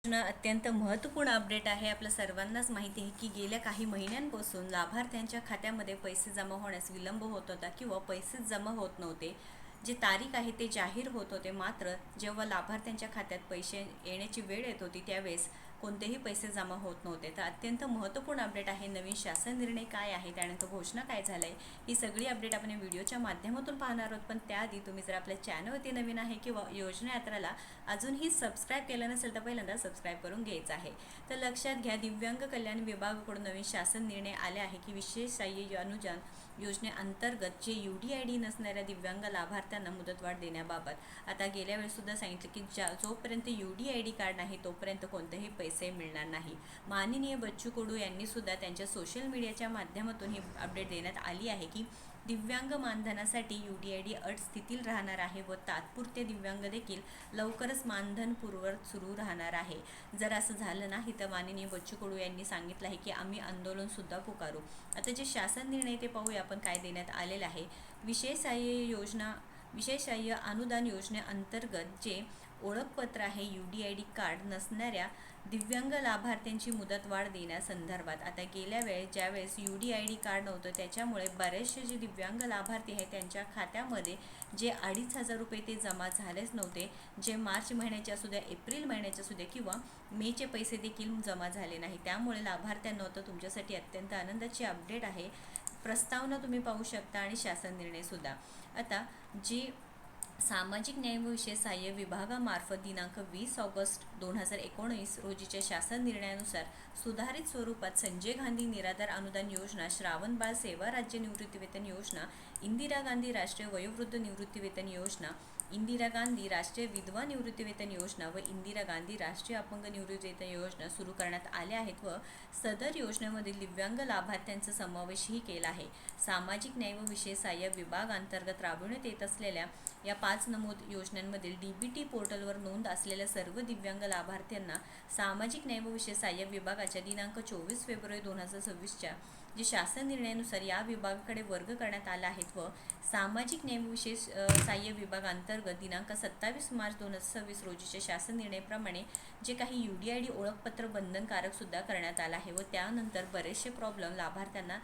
अत्यंत महत्त्वपूर्ण अपडेट आहे. आपल्या सर्वांनाच माहिती आहे की गेल्या काही महिन्यांपासून लाभार्थ्यांच्या खात्यामध्ये पैसे जमा होण्यास विलंब होत होता किंवा पैसे जमा होत नव्हते. जे तारीख आहे ते जाहीर होत होते, मात्र जेव्हा लाभार्थ्यांच्या खात्यात पैसे येण्याची वेळ येत होती त्यावेळेस कोणतेही पैसे जमा होत नव्हते. तर अत्यंत महत्त्वपूर्ण अपडेट आहे. नवीन शासन निर्णय काय आहे, त्यानंतर घोषणा काय झालं आहे, ही सगळी अपडेट आपण व्हिडिओच्या माध्यमातून पाहणार आहोत. पण त्याआधी तुम्ही जर आपल्या चॅनलवरती नवीन आहे किंवा योजना यात्राला अजूनही सबस्क्राईब केलं नसेल तर पहिल्यांदा सबस्क्राईब करून घ्यायचं आहे. तर लक्षात घ्या, दिव्यांग कल्याण विभागाकडून नवीन शासन निर्णय आले आहे की विशेष सहाय्य अनुदान योजनेअंतर्गत जे UDID नसणाऱ्या दिव्यांग लाभार्थ्यांना मुदतवाढ देण्याबाबत आता गेल्या वेळेसुद्धा सांगितलं की जोपर्यंत UDID कार्ड नाही तोपर्यंत कोणतेही पैसे मिळणार नाही. माननीय बच्चू कडू यांनी सुद्धा त्यांच्या सोशल मीडियाच्या माध्यमातून ही अपडेट देण्यात आली आहे की दिव्यांग मानधनासाठी UDID अट स्थितीत राहणार आहे व तात्पुरते दिव्यांग देखील लवकरच मानधन पूर्ववत सुरू राहणार आहे. जर असं झालं नाही तर माननीय बच्चू कडू यांनी सांगितलं आहे की आम्ही आंदोलनसुद्धा पुकारू. आता जे शासन निर्णय ते पाहूया आपण काय देण्यात आलेलं आहे. विशेष सहाय्य अनुदान योजनेअंतर्गत जे ओळखपत्र आहे UDID कार्ड नसणाऱ्या दिव्यांग लाभार्थ्यांची मुदतवाढ देण्यासंदर्भात आता गेल्या ज्यावेळेस UDID कार्ड नव्हतं त्याच्यामुळे बरेचसे जे दिव्यांग लाभार्थी आहेत त्यांच्या खात्यामध्ये जे 2,500 रुपये ते जमा झालेच नव्हते. जे मार्च महिन्याचे असू द्या, एप्रिल महिन्याचे असू द्या किंवा मेचे पैसे देखील जमा झाले नाही. त्यामुळे लाभार्थ्यांना तर तुमच्यासाठी अत्यंत आनंदाची अपडेट आहे. प्रस्तावना तुम्ही पाहू शकता आणि शासन निर्णयसुद्धा. आता जी सामाजिक न्याय व विशेष सहाय्य विभागामार्फत दिनांक 20 ऑगस्ट 2019 रोजीच्या शासन निर्णयानुसार सुधारित स्वरूपात संजय गांधी निराधार अनुदान योजना, श्रावणबाळ सेवा राज्य निवृत्तीवेतन योजना, इंदिरा गांधी राष्ट्रीय वयोवृद्ध निवृत्तीवेतन योजना, इंदिरा गांधी राष्ट्रीय विधवा निवृत्तीवेतन योजना व इंदिरा गांधी राष्ट्रीय अपंग निवृत्तीवेतन योजना सुरू करण्यात आल्या आहेत व सदर योजनेमधील दिव्यांग लाभार्थ्यांचा समावेशही केला आहे. सामाजिक न्याय व विशेष सहाय्य विभागांतर्गत राबविण्यात येत असलेल्या या 5 नमूद योजनांमधील DBT पोर्टलवर नोंद असलेल्या सर्व दिव्यांग लाभार्थ्यांना सामाजिक न्याय व विशेष सहाय्य विभागाच्या दिनांक 24 फेब्रुवारी 2026च्या जे शासन निर्णयानुसार या विभागाकडे वर्ग करण्यात आला आहेत व सामाजिक न्याय व विशेष सहाय्य विभागांतर्गत दिनांक 27 मार्च 2026 रोजीच्या शासन निर्णयाप्रमाणे जे काही UDID ओळखपत्र बंधनकारक सुद्धा करण्यात आलं आहे व त्यानंतर बरेचसे प्रॉब्लेम लाभार्थ्यांना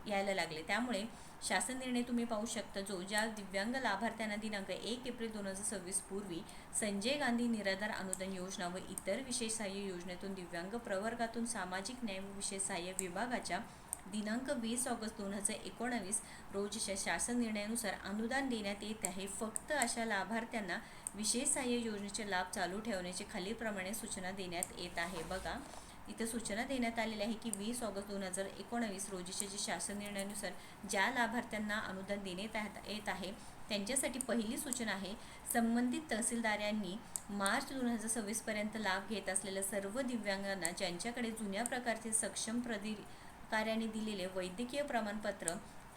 यायला लागले. त्यामुळे शासन निर्णय तुम्ही पाहू शकता. ज्या दिव्यांग लाभार्थ्यांना दिनांक 1 एप्रिल 2026 पूर्वी संजय गांधी निराधार अनुदान योजना व इतर विशेष सहाय्य योजनेतून दिव्यांग प्रवर्गातून सामाजिक न्याय व विशेष सहाय्य विभागाच्या दिनांक 20 ऑगस्ट 2019 रोजीच्या शासन निर्णयानुसार अनुदान देण्यात येत आहे. फक्त अशा लाभार्थ्यांना विशेष सहाय्य योजनेचे लाभ चालू ठेवण्याची खालीलप्रमाणे सूचना देण्यात येत आहे. बघा, इथं सूचना देण्यात आलेली आहे की 20 ऑगस्ट 2019 रोजीच्या जे शासन निर्णयानुसार ज्या लाभार्थ्यांना अनुदान देण्यात येत आहे त्यांच्यासाठी पहिली सूचना आहे, संबंधित तहसीलदार यांनी मार्च 2026 पर्यंत लाभ घेत असलेल्या सर्व दिव्यांगांना ज्यांच्याकडे जुन्या प्रकारचे सक्षम प्राधिकाऱ्याने दिलेले वैद्यकीय प्रमाणपत्र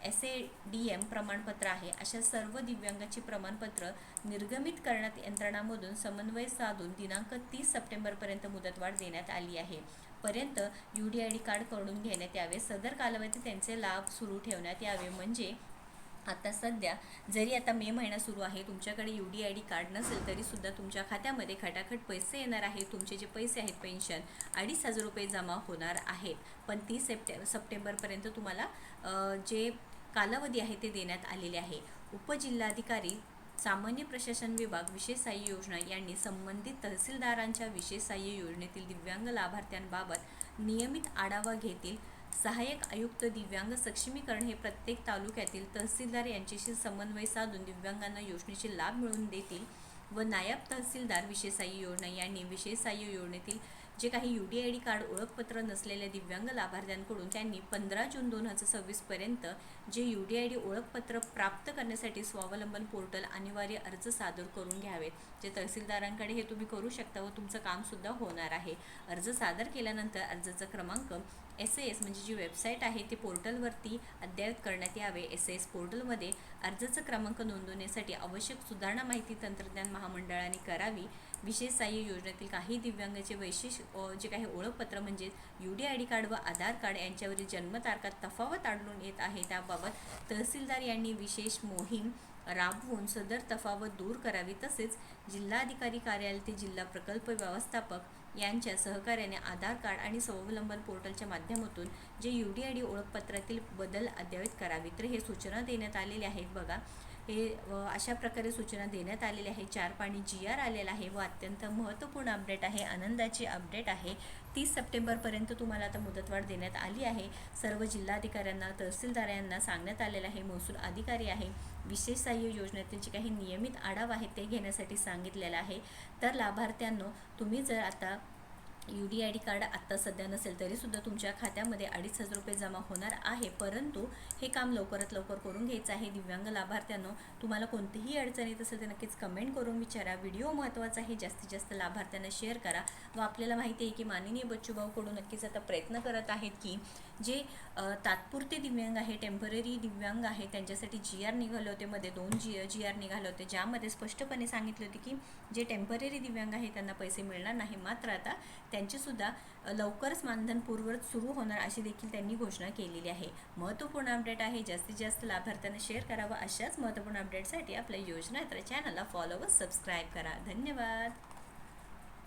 SADM प्रमाणपत्र आहे अशा सर्व दिव्यांगाची प्रमाणपत्र निर्गमित करण्यात यंत्रणांमधून समन्वय साधून दिनांक 30 सप्टेंबरपर्यंत मुदतवाढ देण्यात आली आहे. पर्यंत UDID कार्ड काढून घेण्यात यावे. सदर कालावधीत त्यांचे लाभ सुरू ठेवण्यात यावे. म्हणजे आता सध्या जरी आता मे महिना सुरू आहे, तुमच्याकडे UDID कार्ड नसेल तरी सुद्धा तुमच्या खात्यामध्ये खटाखट पैसे येणार आहे. तुमचे जे पैसे आहेत पेन्शन 2,500 रुपये जमा होणार आहेत. पण 30 सप्टेंबरपर्यंत तुम्हाला जे कालावधी आहे ते देण्यात आलेले आहे. उपजिल्हाधिकारी सामान्य प्रशासन विभाग विशेष सहाय्य योजना यांनी संबंधित तहसीलदारांच्या विशेष सहाय्य योजनेतील दिव्यांग लाभार्थ्यांबाबत नियमित आढावा घेतील. सहाय्यक आयुक्त दिव्यांग सक्षमीकरण हे प्रत्येक तालुक्यातील तहसीलदार यांच्याशी समन्वय साधून दिव्यांगांना योजनेचे लाभ मिळवून देतील व नायब तहसीलदार विशेष सहाय्य योजना यांनी विशेष सहाय्य योजनेतील जे काही UDID कार्ड ओळखपत्र नसलेल्या दिव्यांग लाभार्थ्यांकडून त्यांनी 15 जून 2026 पर्यंत जे UDID ओळखपत्र प्राप्त करण्यासाठी स्वावलंबन पोर्टल अनिवार्य अर्ज सादर करून घ्यावेत. जे तहसीलदारांकडे हे तुम्ही करू शकता व तुमचं कामसुद्धा होणार आहे. अर्ज सादर केल्यानंतर अर्जाचा क्रमांक SAS म्हणजे जी वेबसाईट आहे ते पोर्टलवरती अद्ययावत करण्यात यावे. SAS पोर्टलमध्ये अर्जाचा क्रमांक नोंदवण्यासाठी आवश्यक सुधारणा माहिती तंत्रज्ञान महामंडळाने करावी. विशेष सहाय्य योजनेतील काही दिव्यांगाचे जे काही ओळखपत्र म्हणजे UDID कार्ड व आधार कार्ड यांच्यावरील जन्मतारखा तफावत आढळून येत आहे. त्याबाबत तहसीलदार यांनी विशेष मोहीम राबवून सदर तफावत दूर करावी. तसेच जिल्हाधिकारी कार्यालयातील जिल्हा प्रकल्प व्यवस्थापक यांच्या सहकार्याने आधार कार्ड आणि स्वावलंबन पोर्टलच्या माध्यमातून जे UDID ओळखपत्रातील बदल अद्ययावत करावे. तर हे सूचना देण्यात आलेल्या आहेत बघा. हे अशा प्रकारे सूचना देण्यात आलेल्या आहे. 4 पानी GR आलेला आहे व अत्यंत महत्त्वपूर्ण अपडेट आहे, आनंदाची अपडेट आहे. 30 सप्टेंबरपर्यंत तुम्हाला आता मुदतवाढ देण्यात आली आहे. सर्व जिल्हाधिकाऱ्यांना, तहसीलदारांना सांगण्यात आलेलं आहे. महसूल अधिकारी आहे, विशेष सहाय्य योजनेतील जे काही नियमित आढावा आहे ते घेण्यासाठी सांगितलेलं आहे. तर लाभार्थ्यांनो, तुम्ही जर आता UDID कार्ड आत्ता सध्या नसेल तरीसुद्धा तुमच्या खात्यामध्ये 2,500 रुपये जमा होणार आहे, परंतु हे काम लवकरात लवकर करून घ्यायचं आहे. दिव्यांग लाभार्थ्यांनो, तुम्हाला कोणतीही अडचण येत असेल तर नक्कीच कमेंट करून विचारा. व्हिडिओ महत्त्वाचा आहे, जास्तीत जास्त लाभार्थ्यांना शेअर करा. व आपल्याला माहिती आहे की माननीय बच्चूभाऊकडून नक्कीच आता प्रयत्न करत आहेत की जे तात्पुरते दिव्यांग आहे, टेम्पररी दिव्यांग आहे, त्यांच्यासाठी GR निघाले होते. मध्ये 2 GR निघाले होते, ज्यामध्ये स्पष्टपणे सांगितले होते की जे टेम्पररी दिव्यांग आहे त्यांना पैसे मिळणार नाही, मात्र आता त्यांचीसुद्धा लवकरच मानधन पूर्ववत सुरू होणार अशी देखील त्यांनी घोषणा केलेली आहे. महत्त्वपूर्ण अपडेट आहे, जास्तीत जास्त लाभार्थ्यांना शेअर करावं. अशाच महत्त्वपूर्ण अपडेटसाठी आपल्या योजना यात्रा चॅनलला फॉलो व सबस्क्राईब करा. धन्यवाद.